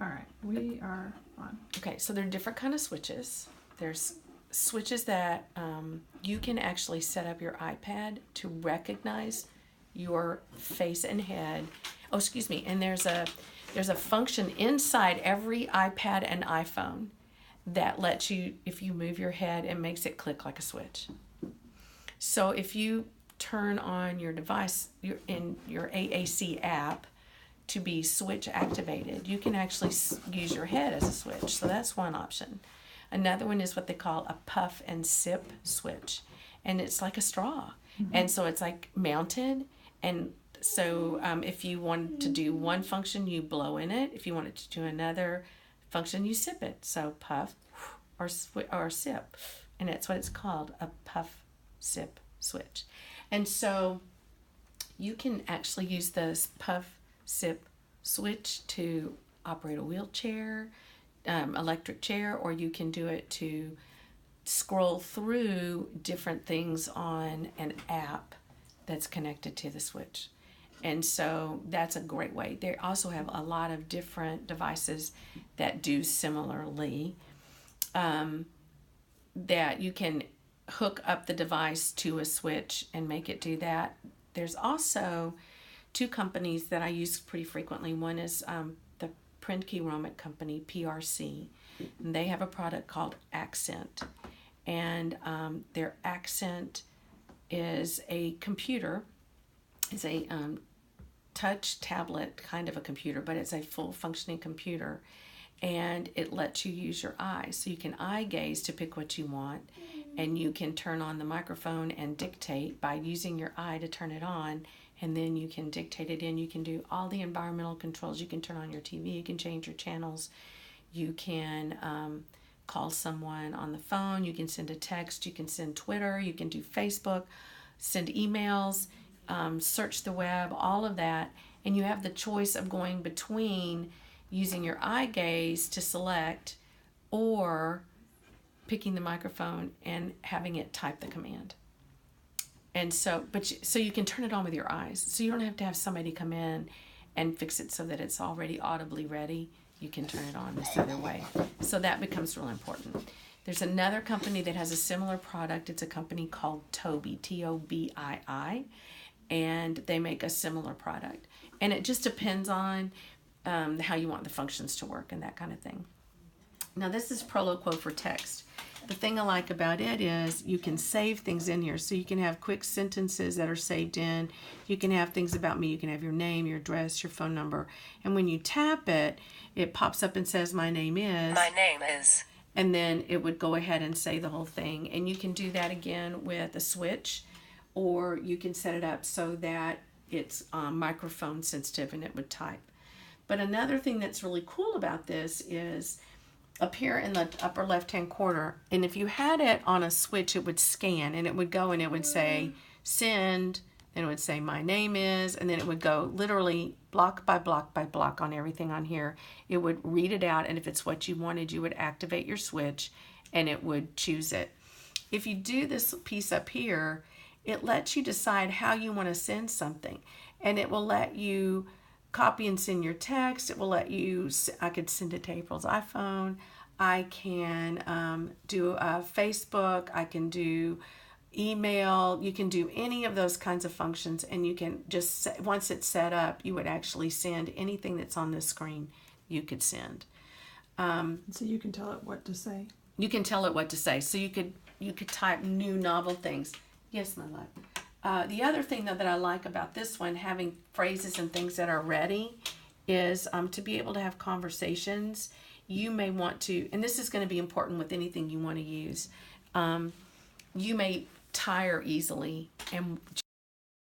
All right, we are on. Okay, so there are different kind of switches. There's switches that you can actually set up your iPad to recognize your face and head. Oh, excuse me. And there's a function inside every iPad and iPhone that lets you, if you move your head, it makes it click like a switch. So if you turn on your device in your AAC app to be switch activated, you can actually use your head as a switch. So that's one option. Another one is what they call a puff and sip switch, and it's like a straw. And so it's like mounted, and so if you want to do one function, you blow in it. If you wanted to do another function, you sip it. So puff or sip, and that's what it's called, a puff sip switch. And so you can actually use this puff sip switch to operate a wheelchair, electric chair, or you can do it to scroll through different things on an app that's connected to the switch. And so that's a great way. They also have a lot of different devices that do similarly, that you can hook up the device to a switch and make it do that. There's also two companies that I use pretty frequently. One is the Prentke company, PRC, and they have a product called Accent. And their Accent is a computer. It's a touch tablet kind of a computer, but it's a full functioning computer, and it lets you use your eyes. So you can eye gaze to pick what you want, and you can turn on the microphone and dictate by using your eye to turn it on, and then you can dictate it in. You can do all the environmental controls. You can turn on your TV, you can change your channels, you can call someone on the phone, you can send a text, you can send Twitter, you can do Facebook, send emails, search the web, all of that. And you have the choice of going between using your eye gaze to select, or picking the microphone and having it type the command. And so, so you can turn it on with your eyes. So you don't have to have somebody come in and fix it so that it's already audibly ready. You can turn it on this other way. So that becomes really important. There's another company that has a similar product. It's a company called Tobii, Tobii, and they make a similar product. And it just depends on how you want the functions to work and that kind of thing. Now this is Proloquo for text. The thing I like about it is you can save things in here. So you can have quick sentences that are saved in. You can have things about me. You can have your name, your address, your phone number. And when you tap it, it pops up and says, my name is. My name is. And then it would go ahead and say the whole thing. And you can do that again with a switch, or you can set it up so that it's microphone sensitive and it would type. But another thing that's really cool about this is up here in the upper left-hand corner, and if you had it on a switch, it would scan, and it would go and it would say send, then it would say my name is, and then it would go literally block by block by block on everything on here. It would read it out, and if it's what you wanted, you would activate your switch and it would choose it. If you do this piece up here, it lets you decide how you want to send something, and it will let you copy and send your text. It will let you, I could send it to April's iPhone. I can do Facebook. I can do email. You can do any of those kinds of functions, and you can just, once it's set up, you would actually send anything that's on this screen you could send. So you can tell it what to say. You can tell it what to say. So you could type new novel things. Yes, my love. The other thing, though, that I like about this one, having phrases and things that are ready, is to be able to have conversations. You may want to, and this is going to be important with anything you want to use, you may tire easily and